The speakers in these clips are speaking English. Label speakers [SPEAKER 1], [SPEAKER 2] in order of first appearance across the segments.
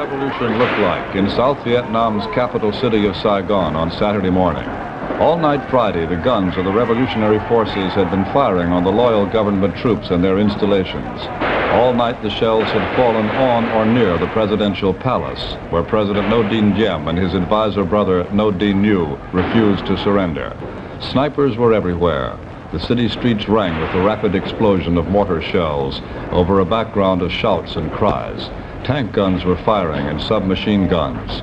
[SPEAKER 1] revolution looked like in South Vietnam's capital city of Saigon on Saturday morning. All night Friday, the guns of the revolutionary forces had been firing on the loyal government troops and their installations. All night the shells had fallen on or near the presidential palace, where President Ngô Đình Diệm and his advisor brother Ngô Đình Diệm refused to surrender. Snipers were everywhere. The city streets rang with the rapid explosion of mortar shells over a background of shouts and cries. Tank guns were firing and submachine guns.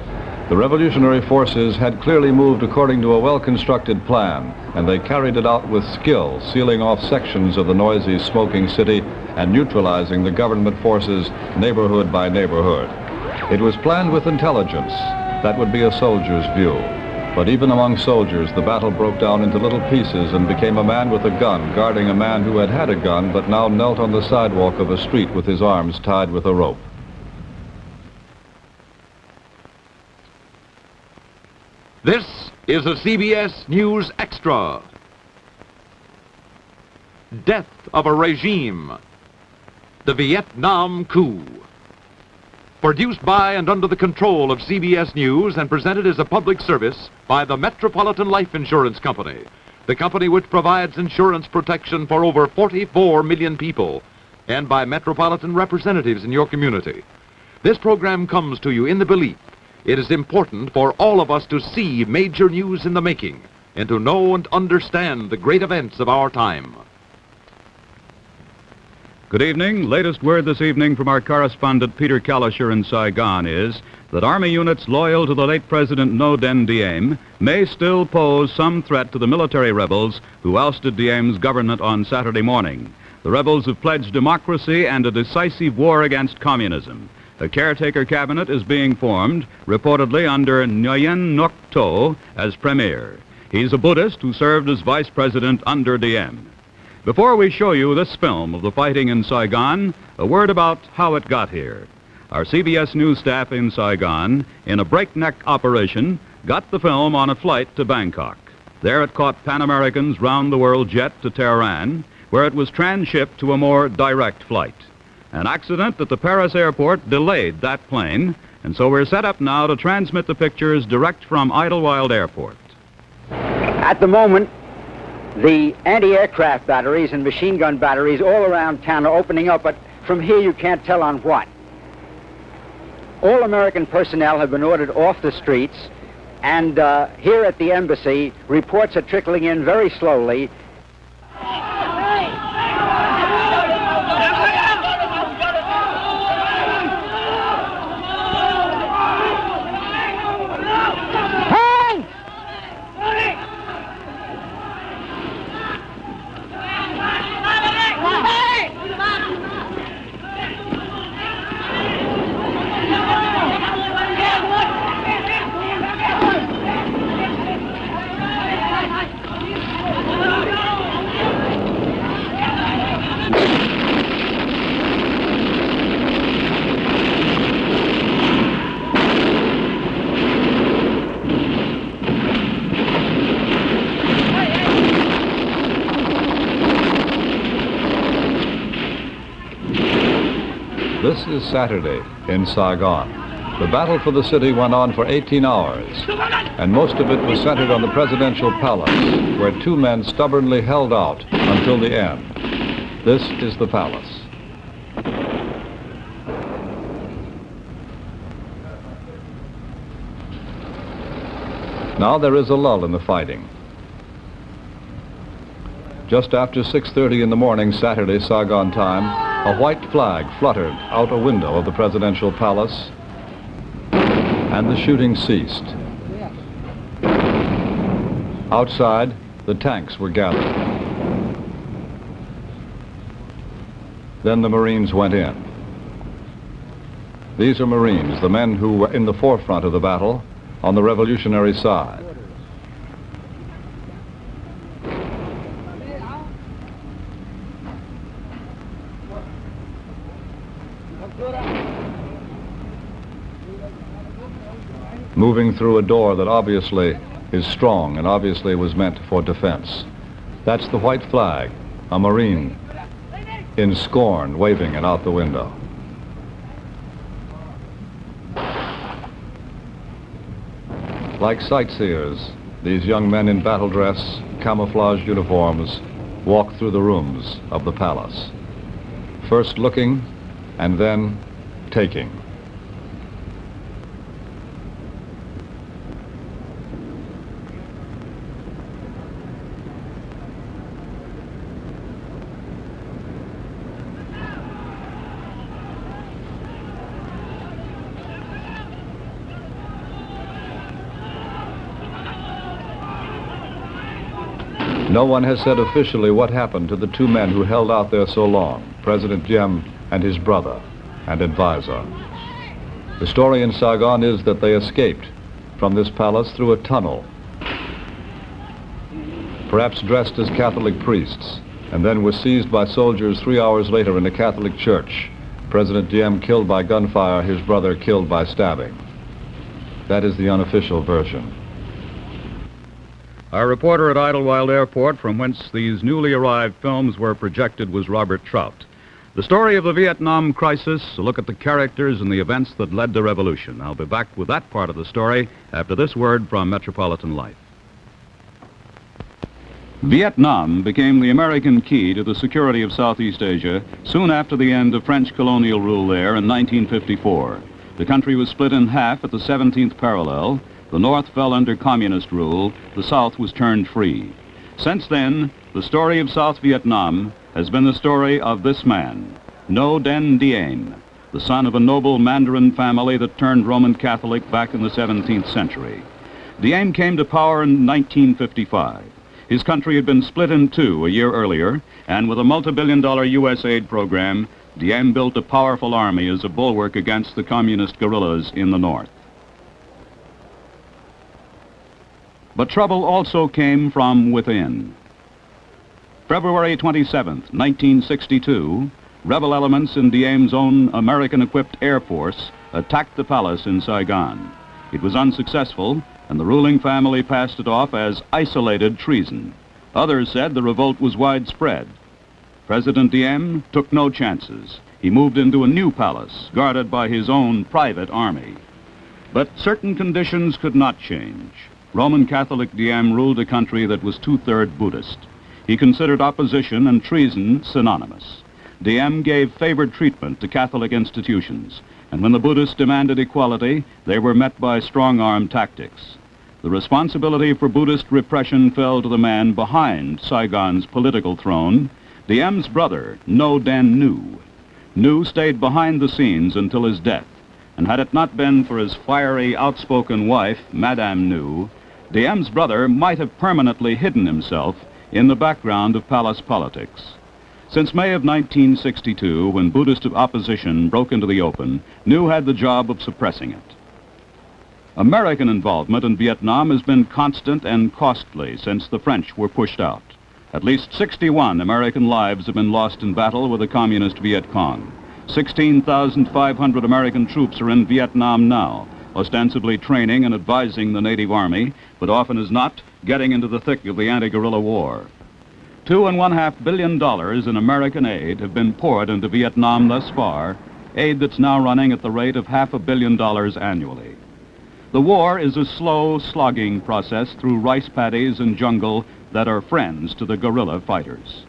[SPEAKER 1] The revolutionary forces had clearly moved according to a well-constructed plan, and they carried it out with skill, sealing off sections of the noisy, smoking city and neutralizing the government forces neighborhood by neighborhood. It was planned with intelligence. That would be a soldier's view. But even among soldiers, the battle broke down into little pieces and became a man with a gun guarding a man who had had a gun but now knelt on the sidewalk of a street with his arms tied with a rope.
[SPEAKER 2] This is a CBS News Extra. Death of a regime. The Vietnam Coup. Produced by and under the control of CBS News and presented as a public service by the Metropolitan Life Insurance Company, the company which provides insurance protection for over 44 million people, and by metropolitan representatives in your community. This program comes to you in the belief it is important for all of us to see major news in the making and to know and understand the great events of our time.
[SPEAKER 3] Good evening. Latest word this evening from our correspondent Peter Kalischer in Saigon is that Army units loyal to the late President Ngô Đình Diệm may still pose some threat to the military rebels who ousted Diem's government on Saturday morning. The rebels have pledged democracy and a decisive war against communism. A caretaker cabinet is being formed, reportedly under Nguyen Ngoc Tho as premier. He's a Buddhist who served as vice president under Diem. Before we show you this film of the fighting in Saigon, a word about how it got here. Our CBS News staff in Saigon, in a breakneck operation, got the film on a flight to Bangkok. There it caught Pan American's round-the-world jet to Tehran, where it was transshipped to a more direct flight. An accident at the Paris airport delayed that plane, and so we're set up now to transmit the pictures direct from Idlewild Airport.
[SPEAKER 4] At the moment, the anti-aircraft batteries and machine gun batteries all around town are opening up, but from here you can't tell on what. All American personnel have been ordered off the streets, and here at the embassy, reports are trickling in very slowly.
[SPEAKER 1] This is Saturday in Saigon. The battle for the city went on for 18 hours, and most of it was centered on the presidential palace, where two men stubbornly held out until the end. This is the palace. Now there is a lull in the fighting. Just after 6:30 in the morning, Saturday, Saigon time, a white flag fluttered out a window of the presidential palace, and the shooting ceased. Outside, the tanks were gathered. Then the Marines went in. These are Marines, the men who were in the forefront of the battle on the revolutionary side. Moving through a door that obviously is strong and obviously was meant for defense. That's the white flag, a Marine in scorn waving it out the window. Like sightseers, these young men in battle dress, camouflage uniforms, walk through the rooms of the palace. First looking, and then taking. No one has said officially what happened to the two men who held out there so long, President Diem and his brother and advisor. The story in Saigon is that they escaped from this palace through a tunnel, perhaps dressed as Catholic priests, and then were seized by soldiers 3 hours later in a Catholic church. President Diem killed by gunfire, his brother killed by stabbing. That is the unofficial version.
[SPEAKER 3] Our reporter at Idlewild Airport, from whence these newly arrived films were projected, was Robert Trout. The story of the Vietnam crisis, a look at the characters and the events that led to revolution. I'll be back with that part of the story after this word from Metropolitan Life. Vietnam became the American key to the security of Southeast Asia soon after the end of French colonial rule there in 1954. The country was split in half at the 17th parallel. The North fell under communist rule. The South was turned free. Since then, the story of South Vietnam has been the story of this man, Ngô Đình Diệm, the son of a noble Mandarin family that turned Roman Catholic back in the 17th century. Diem came to power in 1955. His country had been split in two a year earlier, and with a multi-billion-dollar U.S. aid program, Diem built a powerful army as a bulwark against the communist guerrillas in the North. But trouble also came from within. February 27th, 1962, rebel elements in Diem's own American-equipped Air Force attacked the palace in Saigon. It was unsuccessful, and the ruling family passed it off as isolated treason. Others said the revolt was widespread. President Diem took no chances. He moved into a new palace, guarded by his own private army. But certain conditions could not change. Roman Catholic Diem ruled a country that was two-thirds Buddhist. He considered opposition and treason synonymous. Diem gave favored treatment to Catholic institutions, and when the Buddhists demanded equality, they were met by strong-arm tactics. The responsibility for Buddhist repression fell to the man behind Saigon's political throne, Diem's brother, Ngô Đình Diệm. Nhu stayed behind the scenes until his death, and had it not been for his fiery, outspoken wife, Madame Nhu, Diem's brother might have permanently hidden himself in the background of palace politics. Since May of 1962, when Buddhist opposition broke into the open, Nhu had the job of suppressing it. American involvement in Vietnam has been constant and costly since the French were pushed out. At least 61 American lives have been lost in battle with the communist Viet Cong. 16,500 American troops are in Vietnam now, ostensibly training and advising the native army, but often as not, getting into the thick of the anti-guerrilla war. $2.5 billion in American aid have been poured into Vietnam thus far, aid that's now running at the rate of $500 million annually. The war is a slow, slogging process through rice paddies and jungle that are friends to the guerrilla fighters.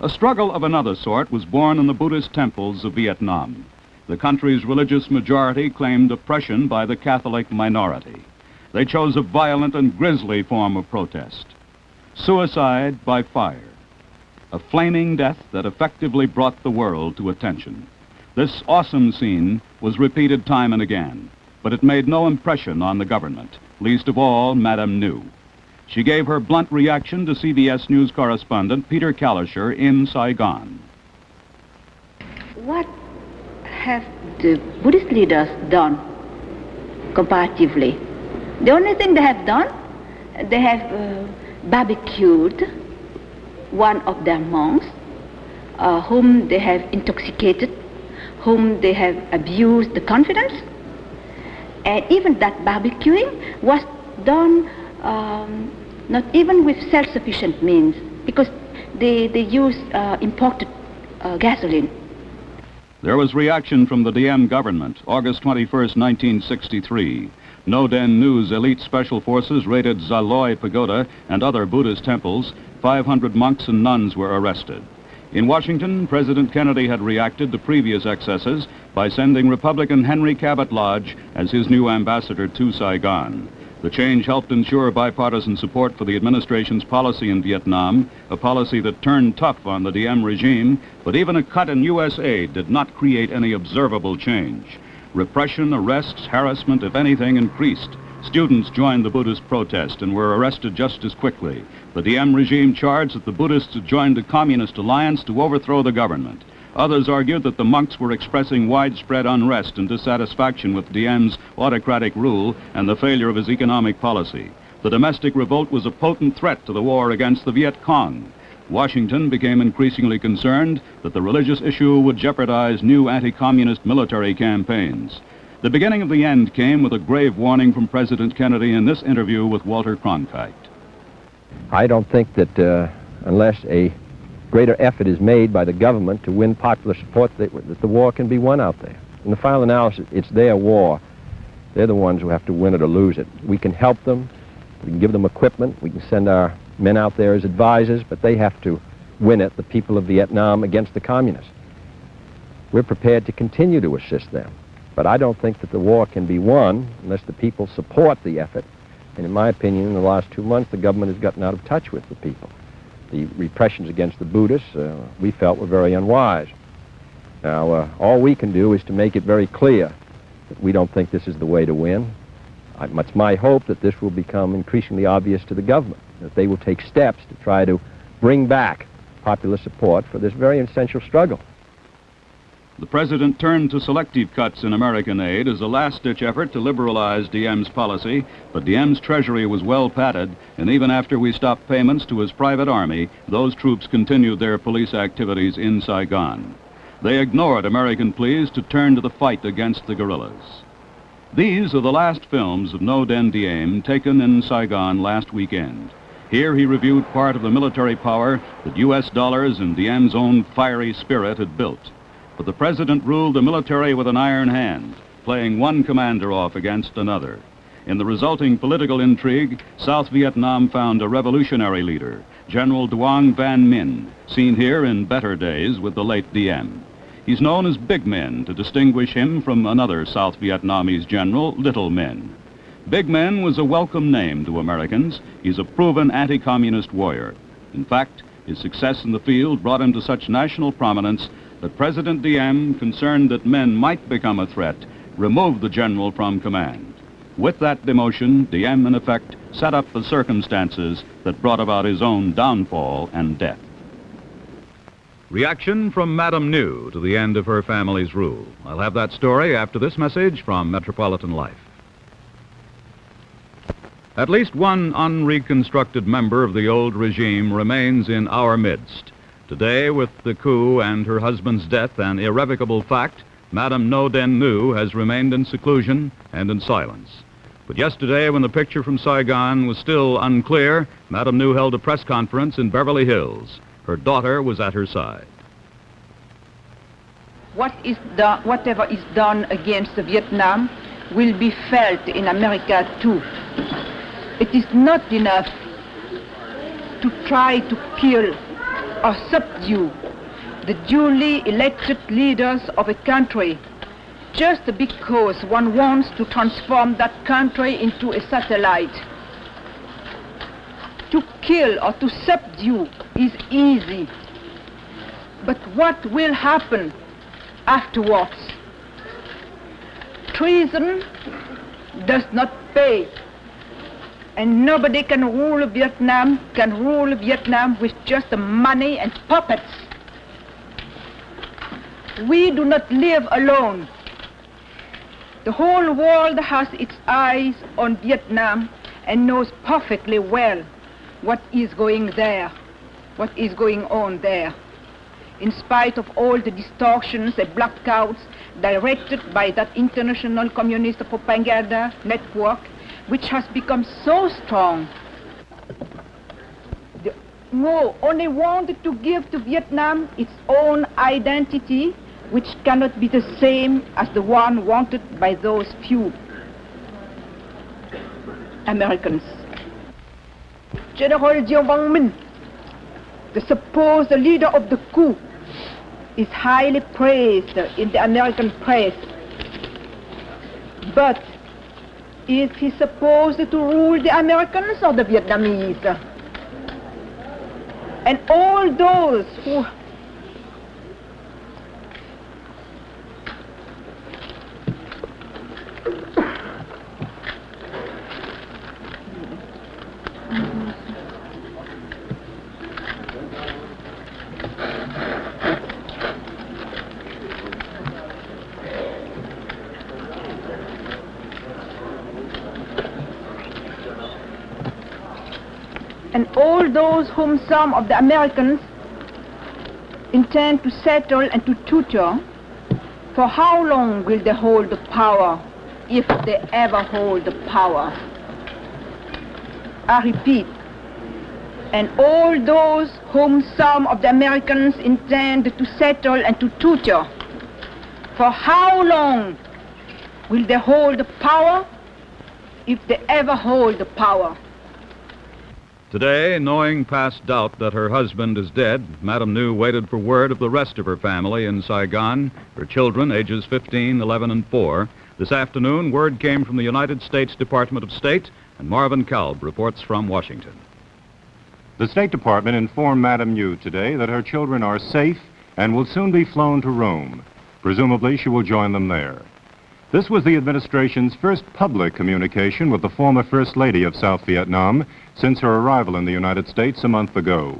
[SPEAKER 3] A struggle of another sort was born in the Buddhist temples of Vietnam. The country's religious majority claimed oppression by the Catholic minority. They chose a violent and grisly form of protest: suicide by fire, a flaming death that effectively brought the world to attention. This awesome scene was repeated time and again, but it made no impression on the government, least of all Madame Nhu. She gave her blunt reaction to CBS News correspondent Peter Kalischer in Saigon.
[SPEAKER 5] What have the Buddhist leaders done comparatively? The only thing they have done, they have barbecued one of their monks, whom they have intoxicated, whom they have abused the confidence. And even that barbecuing was done not even with self-sufficient means, because they used imported gasoline.
[SPEAKER 3] There was reaction from the Diem government, August 21st, 1963. Ngo Dinh Ngu's elite special forces raided Zaloi Pagoda and other Buddhist temples. 500 monks and nuns were arrested. In Washington, President Kennedy had reacted to previous excesses by sending Republican Henry Cabot Lodge as his new ambassador to Saigon. The change helped ensure bipartisan support for the administration's policy in Vietnam, a policy that turned tough on the Diem regime, but even a cut in U.S. aid did not create any observable change. Repression, arrests, harassment, if anything, increased. Students joined the Buddhist protest and were arrested just as quickly. The Diem regime charged that the Buddhists had joined a communist alliance to overthrow the government. Others argued that the monks were expressing widespread unrest and dissatisfaction with Diem's autocratic rule and the failure of his economic policy. The domestic revolt was a potent threat to the war against the Viet Cong. Washington became increasingly concerned that the religious issue would jeopardize new anti-communist military campaigns. The beginning of the end came with a grave warning from President Kennedy in this interview with Walter Cronkite.
[SPEAKER 6] I don't think that unless a greater effort is made by the government to win popular support, that the war can be won out there. In the final analysis, it's their war. They're the ones who have to win it or lose it. We can help them. We can give them equipment. We can send our men out there as advisors, but they have to win it, the people of Vietnam, against the communists. We're prepared to continue to assist them. But I don't think that the war can be won unless the people support the effort. And in my opinion, in the last 2 months, the government has gotten out of touch with the people. The repressions against the Buddhists, we felt, were very unwise. Now, all we can do is to make it very clear that we don't think this is the way to win. It's my hope that this will become increasingly obvious to the government, that they will take steps to try to bring back popular support for this very essential struggle.
[SPEAKER 3] The president turned to selective cuts in American aid as a last-ditch effort to liberalize Diem's policy, but Diem's treasury was well padded, and even after we stopped payments to his private army, those troops continued their police activities in Saigon. They ignored American pleas to turn to the fight against the guerrillas. These are the last films of Ngo Dinh Diem taken in Saigon last weekend. Here he reviewed part of the military power that U.S. dollars and Diem's own fiery spirit had built. But the president ruled the military with an iron hand, playing one commander off against another. In the resulting political intrigue, South Vietnam found a revolutionary leader, General Duong Van Minh, seen here in better days with the late Diem. He's known as Big Men to distinguish him from another South Vietnamese general, Little Men. Big Men was a welcome name to Americans. He's a proven anti-communist warrior. In fact, his success in the field brought him to such national prominence that President Diem, concerned that men might become a threat, removed the general from command. With that demotion, Diem, in effect, set up the circumstances that brought about his own downfall and death. Reaction from Madame New to the end of her family's rule. I'll have that story after this message from Metropolitan Life. At least one unreconstructed member of the old regime remains in our midst. Today, with the coup and her husband's death an irrevocable fact, Madame Ngo Dinh Ngu has remained in seclusion and in silence. But yesterday, when the picture from Saigon was still unclear, Madame Ngu held a press conference in Beverly Hills. Her daughter was at her side.
[SPEAKER 5] Whatever is done against Vietnam will be felt in America too. It is not enough to try to kill or subdue the duly elected leaders of a country just because one wants to transform that country into a satellite. To kill or to subdue is easy, but what will happen afterwards? Treason does not pay. And nobody can rule Vietnam with just money and puppets. We do not live alone. The whole world has its eyes on Vietnam and knows perfectly well what is going on there. In spite of all the distortions and blackouts directed by that international communist propaganda network, which has become so strong. The Ngo only wanted to give to Vietnam its own identity, which cannot be the same as the one wanted by those few. Americans. General Diem, the supposed leader of the coup, is highly praised in the American press. But is he supposed to rule the Americans or the Vietnamese? And all those who whom some of the Americans intend to settle and to tutor, for how long will they hold the power, if they ever hold the power? I repeat, and all those whom some of the Americans intend to settle and to tutor, for how long will they hold the power, if they ever hold the power?
[SPEAKER 3] Today, knowing past doubt that her husband is dead, Madame New waited for word of the rest of her family in Saigon, her children, ages 15, 11, and 4. This afternoon, word came from the United States Department of State, and Marvin Kalb reports from Washington.
[SPEAKER 7] The State Department informed Madame New today that her children are safe and will soon be flown to Rome. Presumably, she will join them there. This was the administration's first public communication with the former First Lady of South Vietnam since her arrival in the United States a month ago.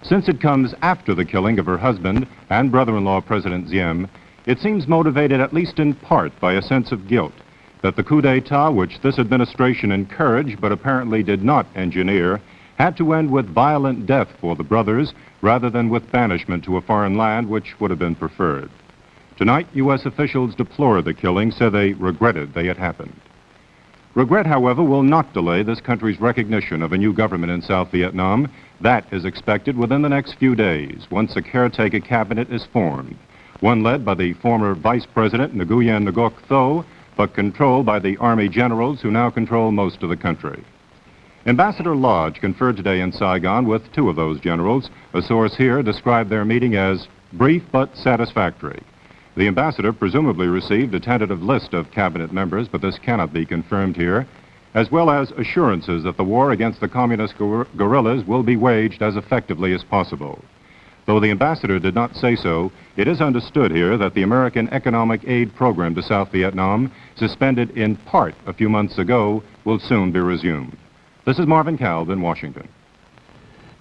[SPEAKER 7] Since it comes after the killing of her husband and brother-in-law President Diem, it seems motivated at least in part by a sense of guilt that the coup d'etat, which this administration encouraged but apparently did not engineer, had to end with violent death for the brothers rather than with banishment to a foreign land, which would have been preferred. Tonight, U.S. officials deplored the killing, said they regretted they had happened. Regret, however, will not delay this country's recognition of a new government in South Vietnam. That is expected within the next few days, once a caretaker cabinet is formed, one led by the former Vice President Nguyen Ngoc Tho, but controlled by the Army generals who now control most of the country. Ambassador Lodge conferred today in Saigon with two of those generals. A source here described their meeting as brief but satisfactory. The ambassador presumably received a tentative list of cabinet members, but this cannot be confirmed here, as well as assurances that the war against the communist guerrillas will be waged as effectively as possible. Though the ambassador did not say so, it is understood here that the American economic aid program to South Vietnam, suspended in part a few months ago, will soon be resumed. This is Marvin Kalb in Washington.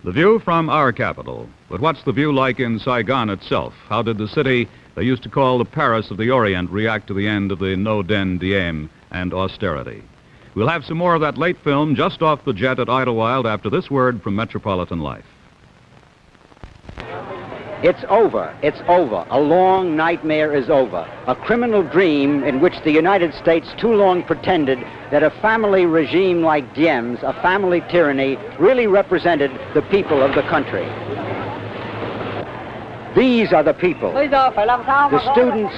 [SPEAKER 3] The view from our capital. But what's the view like in Saigon itself? How did the city they used to call the Paris of the Orient react to the end of the Ngô Đình Diệm and austerity? We'll have some more of that late film just off the jet at Idlewild after this word from Metropolitan Life.
[SPEAKER 4] It's over. It's over. A long nightmare is over. A criminal dream in which the United States too long pretended that a family regime like Diem's, a family tyranny, really represented the people of the country. These are the people. The students,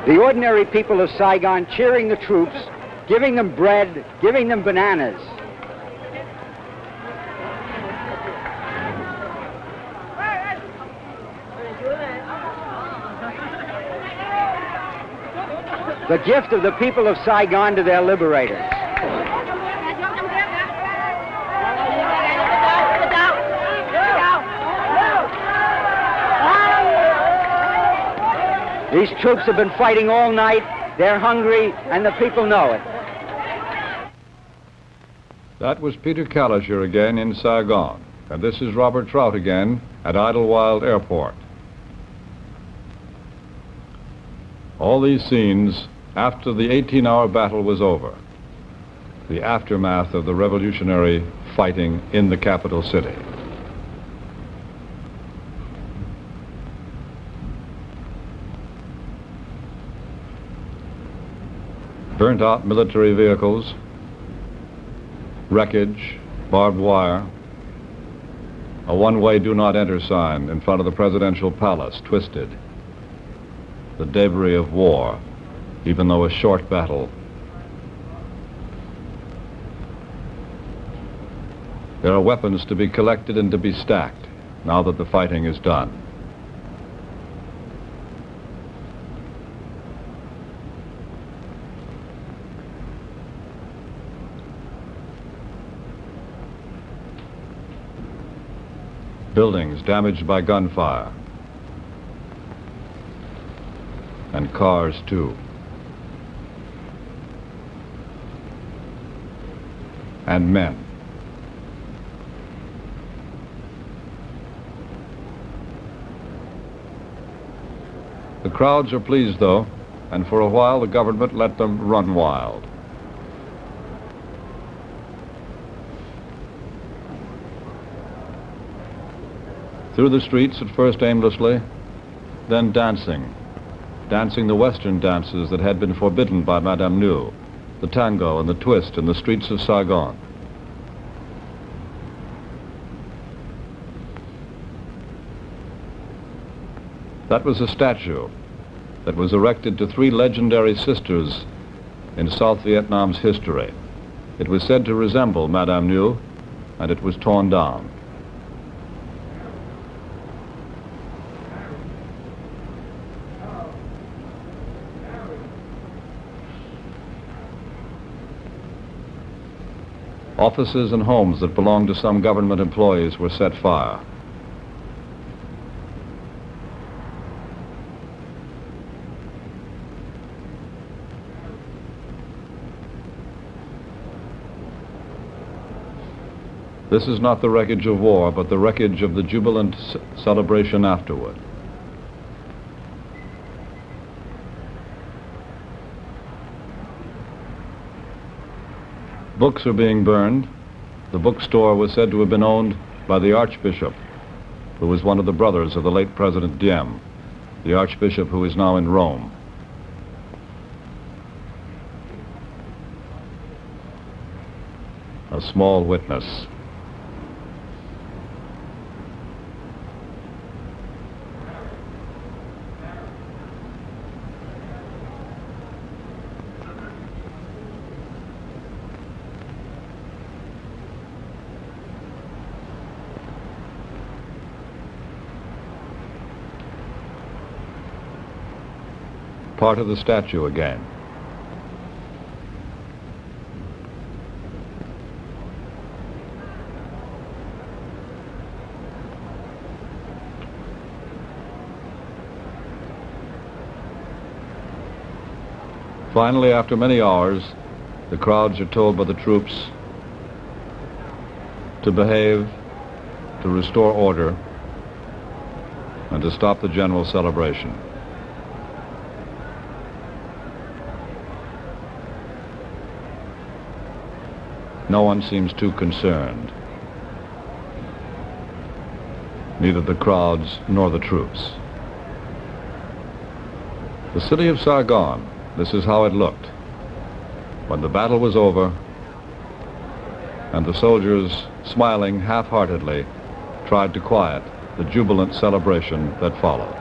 [SPEAKER 4] the ordinary people of Saigon cheering the troops, giving them bread, giving them bananas. The gift of the people of Saigon to their liberators. These troops have been fighting all night. They're hungry, and the people know it.
[SPEAKER 1] That was Peter Kalischer again in Saigon. And this is Robert Trout again at Idlewild Airport. All these scenes after the 18-hour battle was over, the aftermath of the revolutionary fighting in the capital city. Burnt-out military vehicles, wreckage, barbed wire, a one-way do-not-enter sign in front of the presidential palace, twisted. The debris of war, even though a short battle. There are weapons to be collected and to be stacked now that the fighting is done. Buildings damaged by gunfire. And cars too. And men. The crowds are pleased, though, and for a while the government let them run wild. Through the streets, at first aimlessly, then dancing. Dancing the Western dances that had been forbidden by Madame New, the tango and the twist in the streets of Saigon. That was a statue that was erected to three legendary sisters in South Vietnam's history. It was said to resemble Madame New, and it was torn down. Offices and homes that belonged to some government employees were set fire. This is not the wreckage of war, but the wreckage of the jubilant celebration afterward. Books are being burned. The bookstore was said to have been owned by the Archbishop, who was one of the brothers of the late President Diem, the Archbishop who is now in Rome. A small witness. Part of the statue again. Finally, after many hours, the crowds are told by the troops to behave, to restore order, and to stop the general celebration. No one seems too concerned. Neither the crowds nor the troops. The city of Saigon, this is how it looked when the battle was over and the soldiers, smiling half-heartedly, tried to quiet the jubilant celebration that followed.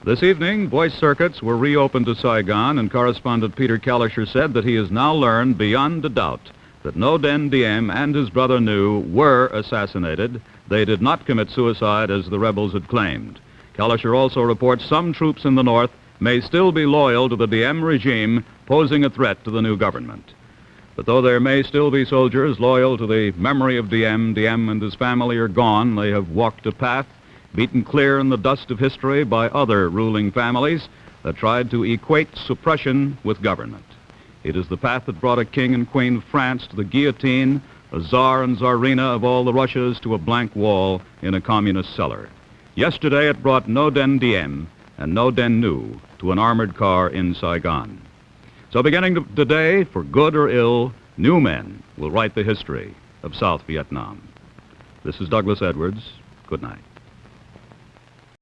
[SPEAKER 3] This evening, voice circuits were reopened to Saigon, and correspondent Peter Kalischer said that he has now learned beyond a doubt that Ngô Đình Diệm and his brother New were assassinated. They did not commit suicide as the rebels had claimed. Kalischer also reports some troops in the north may still be loyal to the Diem regime, posing a threat to the new government. But though there may still be soldiers loyal to the memory of Diem, Diem and his family are gone. They have walked a path beaten clear in the dust of history by other ruling families that tried to equate suppression with government. It is the path that brought a king and queen of France to the guillotine, a czar and czarina of all the Russias to a blank wall in a communist cellar. Yesterday it brought Ngô Đình Diệm and Ngô Đình New to an armored car in Saigon. So beginning today, for good or ill, new men will write the history of South Vietnam. This is Douglas Edwards. Good night.